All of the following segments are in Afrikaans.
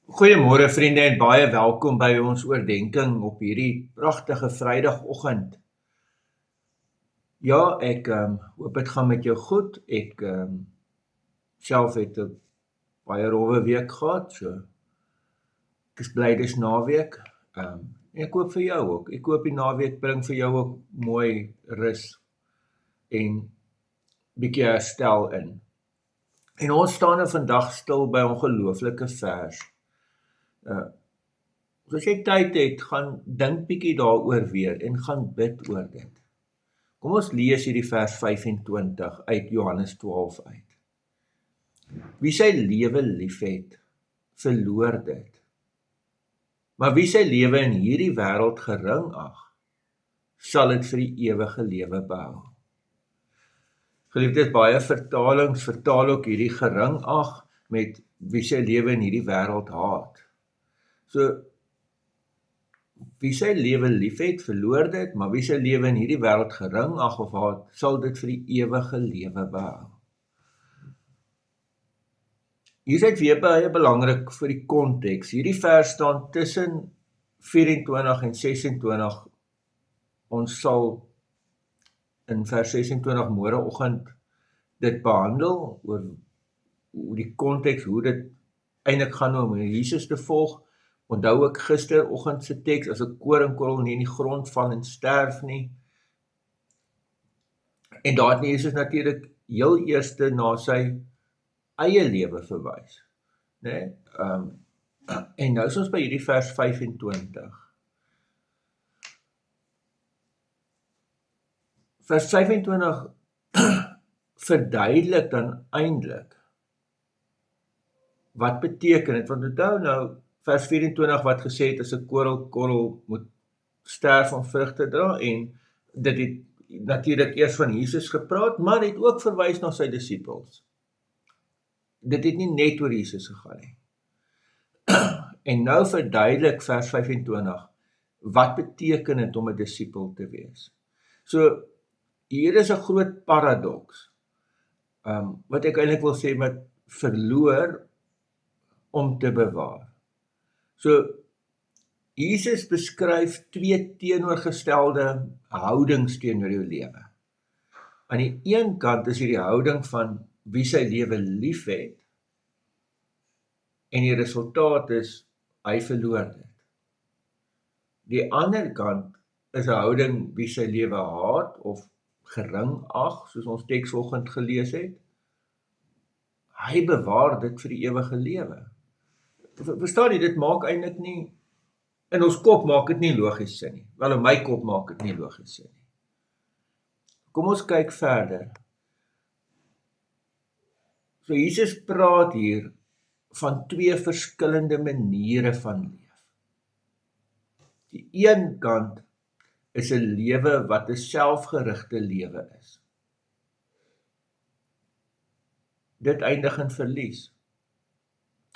Goeiemôre vriende en baie welkom by ons oordeenking op hierdie pragtige Vrydagoggend. Ja, ek hoop dit gaan met jou goed. Ek self het 'n baie rowwe week gehad, so ek is bly dis naweek. En ek hoop vir jou ook. Ek hoop die naweek bring vir jou ook mooi rus en bietjie herstel in. En ons staan nou vandag stil by 'n ongelooflike vers. As jy tyd het, gaan dink bietjie daaroor weer en gaan bid oor dit. Kom ons lees hierdie vers 25 uit Johannes 12 uit. Wie sy lewe liefhet, verloor dit. Maar wie sy lewe in hierdie wêreld gering ag, sal dit vir die ewige lewe behou. Geliefdes, baie vertalings vertaal ook hierdie gering ag met wie sy lewe in hierdie wêreld haat. So, wie sy lewe liefhet, verloor dit, maar wie sy lewe in hierdie wêreld gering ag of haat, sal dit vir die ewige lewe behou. Hier is dit weer baie belangrik vir die konteks. Hierdie vers staan tussen 24 en 26. Ons sal in vers 26 môreoggend dit behandel oor hoe die konteks, hoe dit eintlik gaan om Jesus te volg. Onthou ook gisteroggend se teks, as 'n koringkorrel nie in die grond val en sterf nie. En daar het Jesus natuurlik heel eerste na sy eie lewe verwys, né? En nou is ons by hierdie vers 25. Vers 25 verduidelik dan eintlik wat beteken dit, want onthou nou vers 24 wat gesê het as 'n koringkorrel moet sterf om vrugte dra, en dit het natuurlik eers van Jesus gepraat, maar het ook verwys na sy disippels. Dit het nie net oor Jesus gegaan nie. En nou verduidelik vers 25, wat beteken dit om 'n disipel te wees? So, hier is 'n groot paradoks, wat ek eintlik wil sê met verloor om te bewaar. So, Jesus beskryf twee teenoorgestelde houdings teenoor jou lewe. Aan die een kant is hier die houding van wie sy lewe liefhet, en die resultaat is, hy verloor dit. Die ander kant is 'n houding wie sy lewe haat of gering ag, soos ons teks vanoggend gelees het. Hy bewaar dit vir die ewige lewe. Verstaan jy, dit maak eintlik nie, in ons kop maak dit nie logies sin nie. Wel, in my kop maak dit nie logies sin nie. Kom ons kyk verder. So Jesus praat hier van twee verskillende maniere van leef. Die een kant is 'n lewe wat 'n selfgerigte lewe is. Dit eindig in verlies.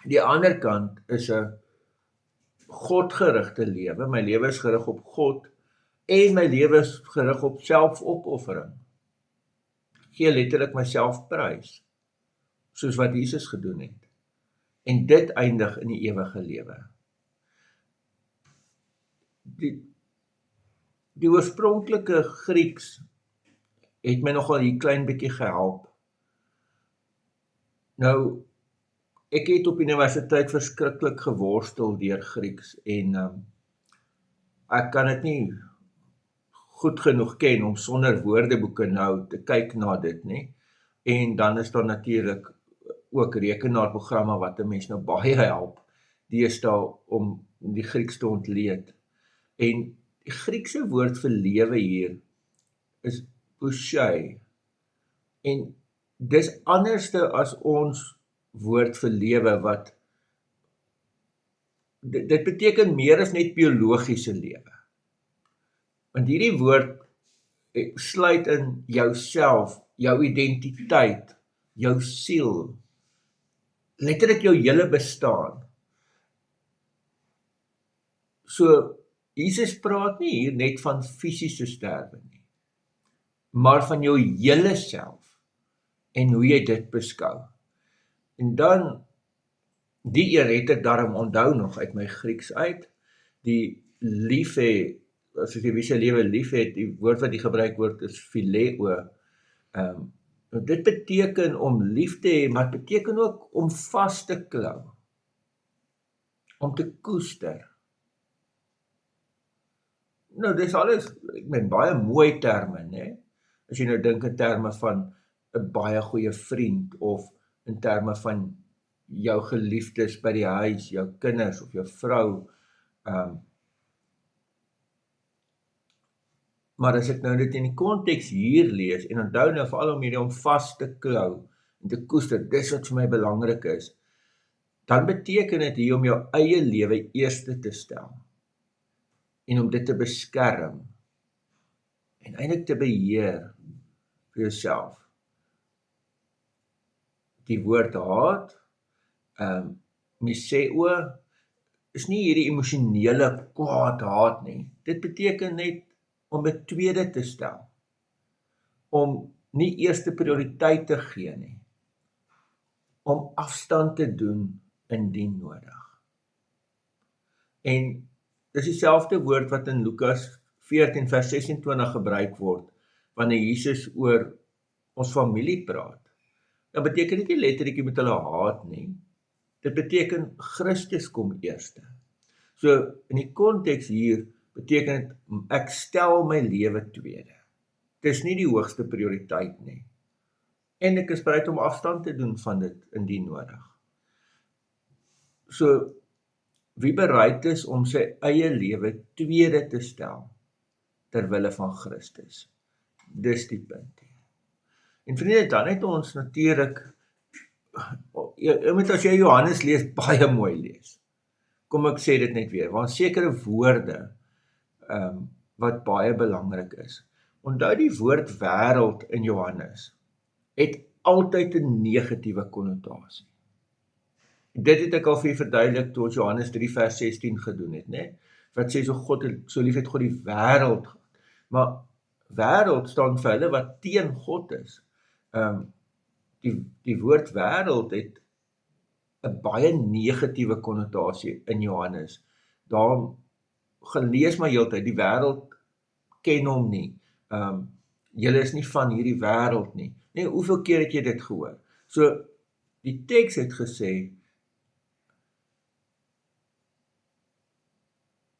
Die ander kant is 'n Godgerigte lewe. My lewe is gerig op God en my lewe is gerig op selfopoffering. Ek gee letterlik myself prys, soos wat Jesus gedoen het. En dit eindig in die ewige lewe. Die oorspronklike Grieks het my nogal hier klein bietjie gehelp. Nou, ek het op universiteit verskriklik geworstel deur Grieks en ek kan dit nie goed genoeg ken om sonder woordeboeke nou te kyk na dit, nie? En dan is daar natuurlik ook rekenaarprogramme wat 'n mens nou baie help deesdae om die Grieks te ontleed. En die Griekse woord vir lewe hier is pouchai. En dis anderste as ons woord vir lewe wat, dit beteken meer as net biologiese lewe. Want hierdie woord sluit in jouself, jou identiteit, jou siel, letterlik jou hele bestaan. So, Jesus praat nie hier net van fisiese sterwe nie, maar van jou hele self en hoe jy dit beskou. En dan Die een het ek daarom onthou nog uit my Grieks uit. Die lief hê, as jy wie sy lewe lief het, die woord wat die gebruik word is phileo. Dit beteken om lief te hê, maar het beteken ook om vas te klou, om te koester. Nou, dis alles, ek meen, baie mooi terme, né? As jy nou dink in terme van 'n baie goeie vriend, of in terme van jou geliefdes by die huis, jou kinders of jou vrou, maar as ek nou dit in die konteks hier lees, en onthou nou veral om hierdie om vas te klou, en te koester, dis wat vir my belangrik is, dan beteken dit hier om jou eie lewe eerste te stel, en om dit te beskerm, en eintlik te beheer vir jouself. Die woord haat, miseo, is nie hierdie emosionele kwaad haat nie. Dit beteken net om dit tweede te stel, om nie eerste prioriteit te gee nie, om afstand te doen indien nodig. En dis dieselfde woord wat in Lukas 14 vers 26 gebruik word, wanneer Jesus oor ons familie praat. Dan beteken dit nie letterlik jy moet hulle haat nie. Dit beteken Christus kom eerste. So in die konteks hier beteken dit ek stel my lewe tweede. Dit is nie die hoogste prioriteit nie. En ek is bereid om afstand te doen van dit indien nodig. So wie bereid is om sy eie lewe tweede te stel ter wille van Christus? Dis die punt hier. En vriende, dan het ons natuurlik, as jy Johannes lees, baie mooi lees. Kom ek sê dit net weer, want sekere woorde wat baie belangrik is. Onthou die woord wêreld in Johannes het altyd 'n negatiewe konnotasie. Dit het ek al vir verduidelik toe ons Johannes 3 vers 16 gedoen het, né? Wat sê so lief het God die wêreld gehad. Maar wêreld staan vir hulle wat teen God is. Die woord wêreld het 'n baie negatiewe konnotasie in Johannes. Daarom gelees maar heeltyd, die wêreld ken hom nie. Julle is nie van hierdie wêreld nie. Nee, hoeveel keer het jy dit gehoor? So, die teks het gesê,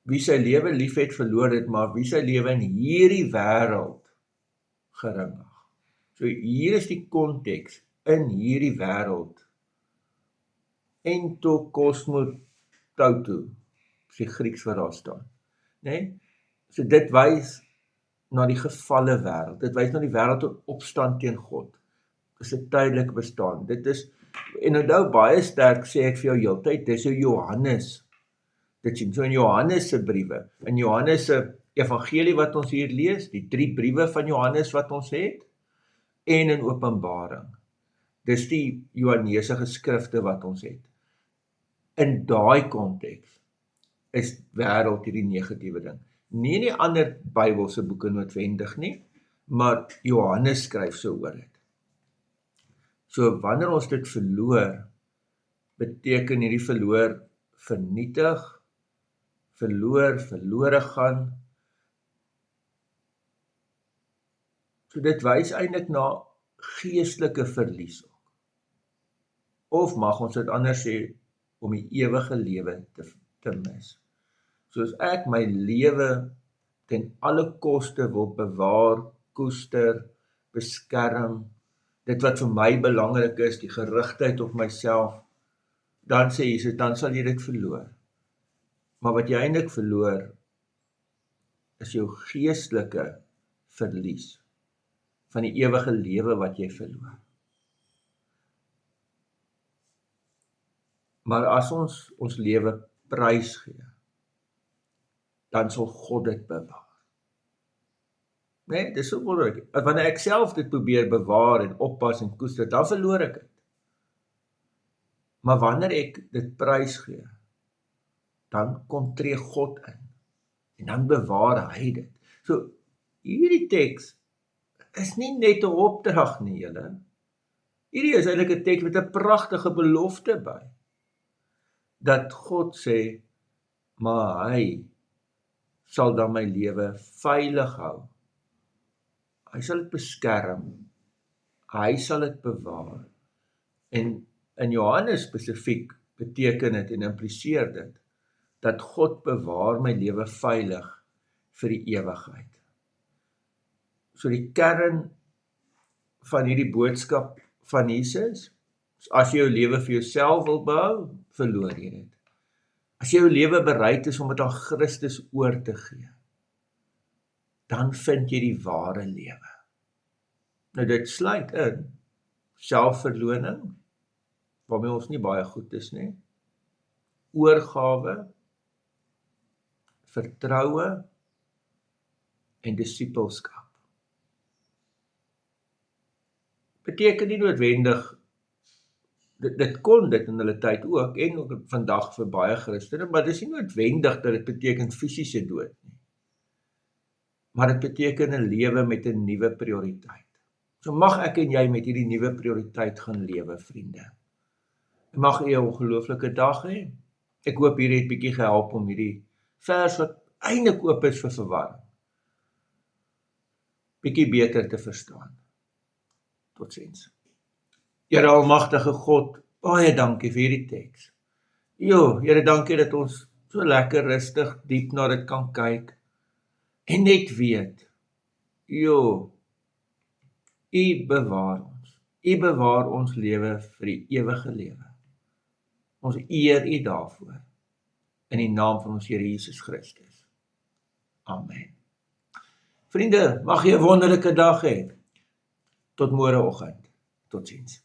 wie sy lewe lief het, verloor dit, maar wie sy lewe in hierdie wêreld geringig. So hier is die konteks, in hierdie wêreld, en to kosmotauto, is die Grieks wat daar staan. Nee? So dit wys na die gevalle wêreld, dit wys na die wêreld in opstand teen God. Dit is 'n tydelike bestaan. Dit is, en onthou baie sterk sê ek vir jou heeltyd, dis hoe Johannes dit sien. So in Johannes se briewe, in Johannes se evangelie wat ons hier lees, die 3 briewe van Johannes wat ons het, en in Openbaring. Dis die Johannese geskrifte wat ons het. In daai konteks is wêreld hierdie negatiewe ding. Nie in die ander Bybelse boeke noodwendig nie, maar Johannes skryf so oor dit. So wanneer ons dit verloor, beteken hierdie verloor vernietig, verlore gaan. So dit wys eintlik na geestelike verlies ook. Of mag ons dit anders sê, om die ewige lewe te mis. So as ek my lewe ten alle koste wil bewaar, koester, beskerm, dit wat vir my belangrik is, die gerigtheid op myself, dan sê Jesus, dan sal jy dit verloor. Maar wat jy eintlik verloor, is jou geestelike verlies van die ewige lewe wat jy verloor. Maar as ons lewe prys gee, dan sal God dit bewaar. Nee, dis so belangrik. Wanneer ek self dit probeer bewaar en oppas en koester, dan verloor ek dit. Maar wanneer ek dit prys gee, dan kom tree God in, en dan bewaar hy dit. So, hierdie teks is nie net 'n opdrag nie, julle. Hierdie is eintlik 'n teks met 'n pragtige belofte by. dat God sê, maar hy sal dan my lewe veilig hou. Hy sal dit beskerm, hy sal dit bewaar. En in Johannes spesifiek beteken dit en impliseer dit, dat God bewaar my lewe veilig vir die ewigheid. So die kern van hierdie boodskap van Jesus, as jy jou lewe vir jouself wil behou, verloor jy dit. As jy jou lewe bereid is om dit aan Christus oor te gee, dan vind jy die ware lewe. Nou dit sluit in selfverloning, waarmee ons nie baie goed is nie, oorgawe, vertroue en disippelskap. Beteken nie noodwendig, dit kon dit in hulle tyd ook, en ook vandag vir baie Christene, maar dit is nie noodwendig dat dit beteken fisiese dood nie. Maar dit beteken 'n lewe met 'n nuwe prioriteit. So mag ek en jy met hierdie nuwe prioriteit gaan lewe, vriende. Mag jy 'n ongelooflike dag hê. Ek hoop hierdie het bietjie gehelp om hierdie vers wat eintlik oop is vir verwarring, bietjie beter te verstaan. Totsiens. Here almagtige God, baie dankie vir hierdie teks. Here, dankie dat ons so lekker rustig diep na dit kan kyk en net weet, U bewaar ons. U bewaar ons lewe vir die ewige lewe. Ons eer U daarvoor. In die naam van ons Here Jesus Christus. Amen. Vriende, mag jy 'n wonderlike dag hê. Tot môreoggend. Totsiens.